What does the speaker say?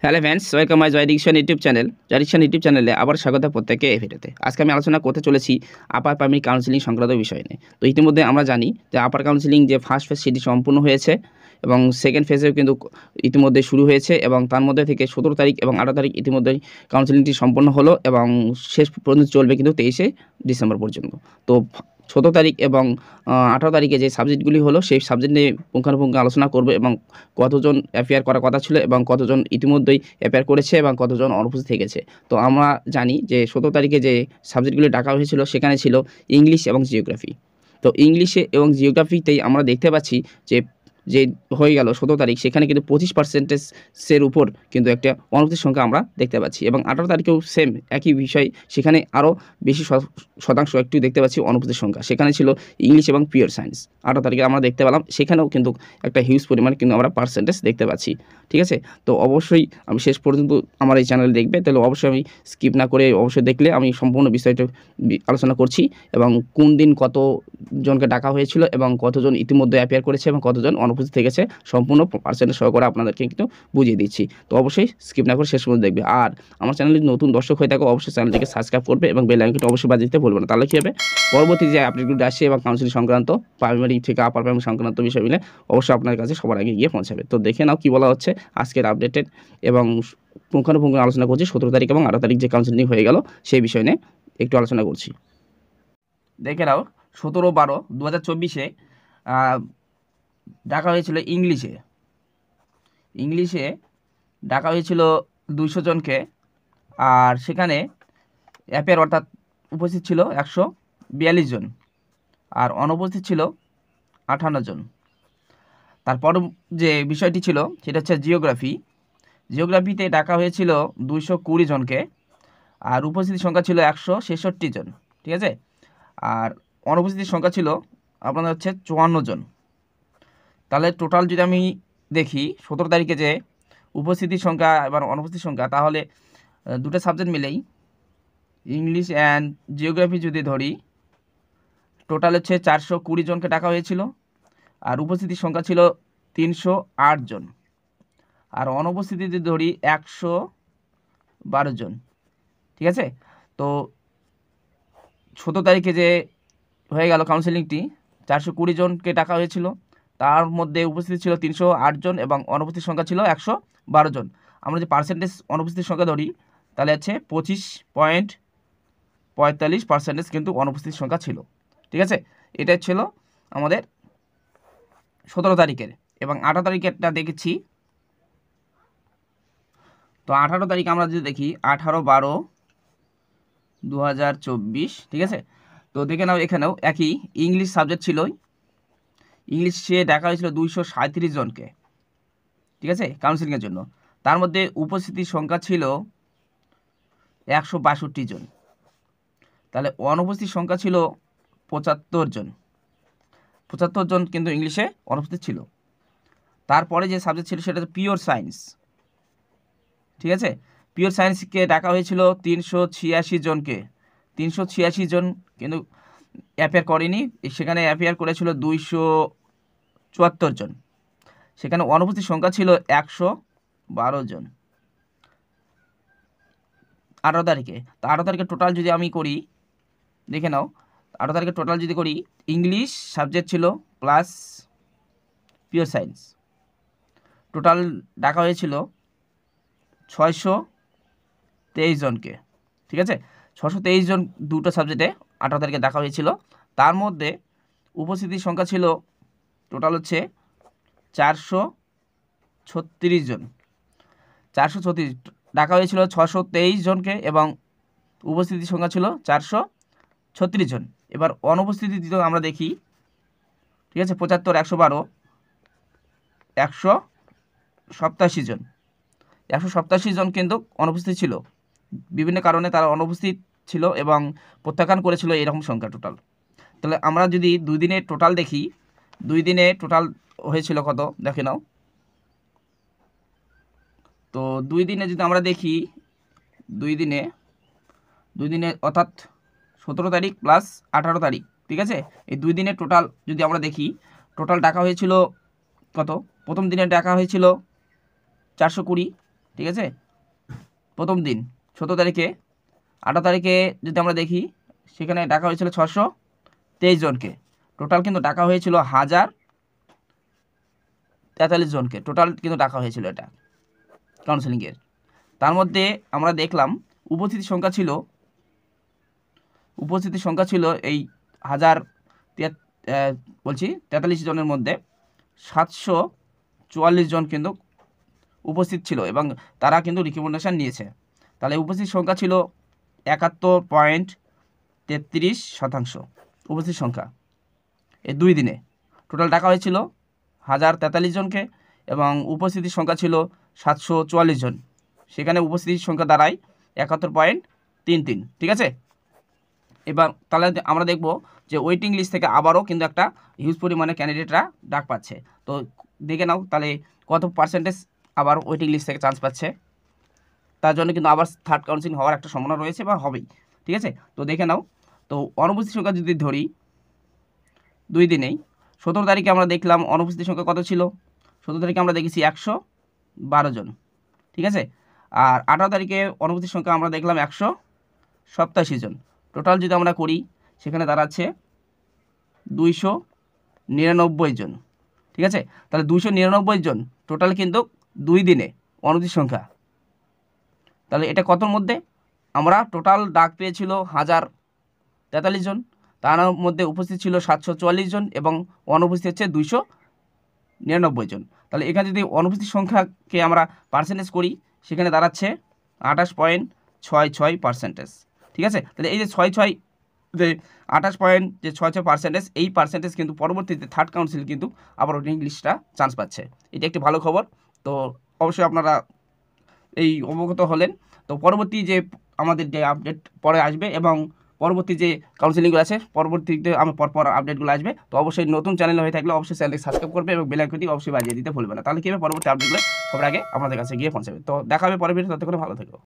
Hello friends, welcome my Joy diction YouTube channel. Joy diction YouTube চ্যানেলে আবার স্বাগত প্রত্যেককে এই ভিডিওতে। আজকে আমি আলোচনা করতে চলেছি আপার প্রাইমারি কাউন্সিলিং সংক্রান্ত বিষয় নিয়ে। তো ইতিমধ্যে আমরা জানি যে আপার কাউন্সিলিং যে ফার্স্ট ফেজ সেটি সম্পূর্ণ হয়েছে এবং সেকেন্ড ফেজেও কিন্তু ইতিমধ্যে শুরু হয়েছে এবং তার মধ্যে থেকে 17 তারিখ এবং 18 তারিখ ইতিমধ্যেই কাউন্সিলিংটি সম্পন্ন হলো এবং শেষ পর্যন্ত চলবে কিন্তু 23শে ডিসেম্বর পর্যন্ত। তো 17 তারিখ এবং 18 তারিখে যে সাবজেক্টগুলি হলো সেই সাবজেক্ট নিয়ে পুঙ্খানুপুঙ্খ আলোচনা করব এবং কতজন অ্যাপিয়ার করার কথা ছিল এবং কতজন ইতিমধ্যেই অ্যাপিয়ার করেছে এবং কতজন অনুপস্থিত থেকেছে। তো আমরা জানি যে 17 তারিখে যে সাবজেক্টগুলি ডাকা হয়েছিল সেখানে ছিল ইংলিশ এবং জিওগ্রাফি। তো ইংলিশে এবং জিওগ্রাফিতেই আমরা দেখতে পাচ্ছি যে যে হয়ে গেল 17 তারিখ, সেখানে কিন্তু 25% উপর কিন্তু একটা অনুপস্থিত সংখ্যা আমরা দেখতে পাচ্ছি এবং 18 তারিখেও সেম একই বিষয়, সেখানে আরও বেশি শতাংশ একটু দেখতে পাচ্ছি অনুপস্থিত সংখ্যা। সেখানে ছিল ইংলিশ এবং পিওর সায়েন্স। 18 তারিখে আমরা দেখতে পেলাম সেখানেও কিন্তু একটা হিউজ পরিমাণ কিন্তু আমরা পার্সেন্টেজ দেখতে পাচ্ছি। ঠিক আছে, তো অবশ্যই আমি শেষ পর্যন্ত আমার এই চ্যানেল দেখবে, তাহলে অবশ্যই আমি স্কিপ না করে অবশ্যই দেখলে আমি সম্পূর্ণ বিষয়টা আলোচনা করছি এবং কোন দিন কতজনকে ডাকা হয়েছিল এবং কতজন ইতিমধ্যে অ্যাপিয়ার করেছে এবং কতজন অনুপস্থিত থেকেছে সম্পূর্ণ পার্সেন্টেজ সহকারে আপনাদেরকে কিন্তু বুঝিয়ে দিচ্ছি। তো অবশ্যই স্কিপ না করে শেষ পর্যন্ত দেখবে। আর আমার চ্যানেলে নতুন দর্শক হয়ে থাকো অবশ্যই চ্যানেলটিকে সাবস্ক্রাইব করবে এবং বেল আইকনটি অবশ্যই বাজিয়ে দিতে ভুলবে না। তাহলে কী হবে, পরবর্তী যে আপডেটগুলো আসছে এবং কাউন্সিলিং সংক্রান্ত প্রাইমারি থেকে আপার প্রাইমারি সংক্রান্ত বিষয় মিলে অবশ্যই আপনার কাছে সবার আগে গিয়ে পৌঁছাবে। তো দেখে নাও কী বলা হচ্ছে আজকের আপডেটেড এবং পুঙ্খানুপুঙ্খ আলোচনা করছি 17 তারিখ এবং 18 তারিখ যে কাউন্সিলিং হয়ে গেল সেই বিষয় নিয়ে একটু আলোচনা করছি। দেখে নাও 17/12/2024 ডাকা হয়েছিল ইংলিশে ডাকা হয়েছিল 200 জনকে, আর সেখানে অ্যাপিয়ার অর্থাৎ উপস্থিত ছিল 142 জন আর অনুপস্থিত ছিল 58 জন। তারপর যে বিষয়টি ছিল সেটা হচ্ছে জিওগ্রাফিতে ডাকা হয়েছিল 220 জনকে আর উপস্থিতির সংখ্যা ছিল 166 জন। ঠিক আছে, আর অনুপস্থিতির সংখ্যা ছিল আপনাদের হচ্ছে 54 জন। তাহলে টোটাল যদি আমি দেখি 17 তারিখে যে উপস্থিতির সংখ্যা এবং অনুপস্থিতির সংখ্যা, তাহলে দুটো সাবজেক্ট মিলেই ইংলিশ অ্যান্ড জিওগ্রাফি যদি ধরি, টোটাল হচ্ছে 420 জনকে ডাকা হয়েছিল আর উপস্থিতির সংখ্যা ছিল 308 জন আর অনুপস্থিতি যদি ধরি 112 জন। ঠিক আছে, তো 17 তারিখে যে হয়ে গেল কাউন্সিলিংটি 420 জনকে ডাকা হয়েছিল, তার মধ্যে উপস্থিত ছিল 308 জন এবং অনুপস্থিত সংখ্যা ছিল 112 জন। আমরা যে পার্সেন্টেজ অনুপস্থিত সংখ্যা ধরি তাহলে হচ্ছে 25.45% কিন্তু অনুপস্থিত সংখ্যা ছিল। ঠিক আছে, এটা ছিল আমাদের 17 তারিখের এবং 18 তারিখেরটা দেখেছি। তো 18 তারিখ আমরা যদি দেখি 18/12/2024, ঠিক আছে, তো দেখে নাও এখানেও একই ইংলিশ সাবজেক্ট ছিল, ইংলিশে ডাকা হয়েছিল 237 জনকে। ঠিক আছে, কাউন্সিলিংয়ের জন্য। তার মধ্যে উপস্থিতির সংখ্যা ছিল 162 জন, তাহলে অনুপস্থিত সংখ্যা ছিল 75 জন। 75 জন কিন্তু ইংলিশে অনুপস্থিত ছিল। তারপরে যে সাবজেক্ট ছিল সেটা হচ্ছে পিওর সায়েন্স। ঠিক আছে, পিওর সায়েন্সকে ডাকা হয়েছিল 386 জনকে। 386 জন কিন্তু অ্যাপিয়ার করেনি, সেখানে অ্যাপিয়ার করেছিল 274 জন। সেখানে অনুপস্থিত সংখ্যা ছিল 112 জন 18 তারিখে। তো 18 তারিখে টোটাল যদি আমি করি, দেখে নাও 18 তারিখে টোটাল যদি করি, ইংলিশ সাবজেক্ট ছিল প্লাস পিওর সায়েন্স, টোটাল ডাকা হয়েছিল 623 জনকে। ঠিক আছে, 623 জন দুটো সাবজেক্টে 18 তারিখে দেখা হয়েছিল। তার মধ্যে উপস্থিতির সংখ্যা ছিল টোটাল হচ্ছে 436 জন। 436 ডাকা হয়েছিল 623 জনকে এবং উপস্থিতির সংখ্যা ছিল 436 জন। এবার অনুপস্থিতি আমরা দেখি, ঠিক আছে, 75, 112, 187 জন। 187 জন কিন্তু অনুপস্থিত ছিল, বিভিন্ন কারণে তারা অনুপস্থিত ছিল এবং প্রত্যাখ্যান করেছিল এরকম সংখ্যা টোটাল। তাহলে আমরা যদি 2 দিনের টোটাল দেখি, 2 দিনে টোটাল হয়েছিল কত দেখে নাও। তো 2 দিনে যদি আমরা দেখি, 2 দিনে অর্থাৎ 17 তারিখ প্লাস 18 তারিখ, ঠিক আছে, এই 2 দিনের টোটাল যদি আমরা দেখি, টোটাল ডাকা হয়েছিল কত, প্রথম দিনে ডাকা হয়েছিল 420, ঠিক আছে, প্রথম দিন 17 তারিখে। 18 তারিখে যদি আমরা দেখি, সেখানে ডাকা হয়েছিল 623 জনকে। টোটাল কিন্তু ডাকা হয়েছিল 1043 জনকে, টোটাল কিন্তু ডাকা হয়েছিল এটা কাউন্সেলিংয়ের। তার মধ্যে আমরা দেখলাম উপস্থিতির সংখ্যা ছিল এই 43 জনের মধ্যে 744 জন কিন্তু উপস্থিত ছিল এবং তারা কিন্তু রিকমেন্ডেশন নিয়েছে। তাহলে উপস্থিত সংখ্যা ছিল 71.33% উপস্থিত সংখ্যা এই 2 দিনে। টোটাল ডাকা হয়েছিল 1043 জনকে এবং উপস্থিতির সংখ্যা ছিল 744 জন। সেখানে উপস্থিতির সংখ্যা দাঁড়ায় 71.33। ঠিক আছে, এবার তাহলে আমরা দেখব যে ওয়েটিং লিস্ট থেকে আবারও কিন্তু একটা হিউজ পরিমাণে ক্যান্ডিডেটরা ডাক পাচ্ছে। তো দেখে নাও তাহলে কত পার্সেন্টেজ আবার ওয়েটিং লিস্ট থেকে চান্স পাচ্ছে। তার জন্য কিন্তু আবার থার্ড কাউন্সিলিং হওয়ার একটা সম্ভাবনা রয়েছে বা হবেই। ঠিক আছে, তো দেখে নাও। তো অনুপস্থিত সংখ্যা যদি ধরি 2 দিনেই, 17 তারিখে আমরা দেখলাম অনুপস্থিত সংখ্যা কত ছিল। 17 তারিখে আমরা দেখেছি 112 জন। ঠিক আছে, আর 18 তারিখে অনুপস্থিত সংখ্যা আমরা দেখলাম 187 জন। টোটাল যদি আমরা করি সেখানে দাঁড়াচ্ছে 299 জন। ঠিক আছে, তাহলে 299 জন টোটাল কিন্তু 2 দিনে অনুপস্থিত সংখ্যা। তাহলে এটা কতর মধ্যে? আমরা টোটাল ডাক পেয়েছিল 1043 জন, তার মধ্যে উপস্থিত ছিল 744 জন এবং অনুপস্থিত হচ্ছে 299 জন। তাহলে এখানে যদি অনুপস্থিত সংখ্যাকে আমরা পার্সেন্টেজ করি সেখানে দাঁড়াচ্ছে 28.66%। ঠিক আছে, তাহলে এই যে 28.66% এই পার্সেন্টেজ কিন্তু পরবর্তীতে থার্ড কাউন্সিল কিন্তু আবার ওয়েটিং লিস্টটা চান্স পাচ্ছে। এটা একটি ভালো খবর। তো অবশ্যই আপনারা এই অবগত হলেন। তো পরবর্তী যে আমাদের যে আপডেট পরে আসবে এবং পরবর্তী যে কাউন্সিলিংগুলো আছে পরবর্তীতে আমি পরপর আপডেটগুলো আসবে। তো অবশ্যই নতুন চ্যানেল হয়ে থাকলে অবশ্যই চ্যানেলটি সাবস্ক্রাইব করবে এবং বেল আইকনটি অবশ্যই বাজিয়ে দিতে ভুলবে না। তাহলে কি হবে, পরবর্তী আপডেটগুলো সবার আগে আমাদের কাছে গিয়ে পৌঁছাবে। তো দেখা হবে পরের ভিডিও, ততক্ষণে ভালো থেকো।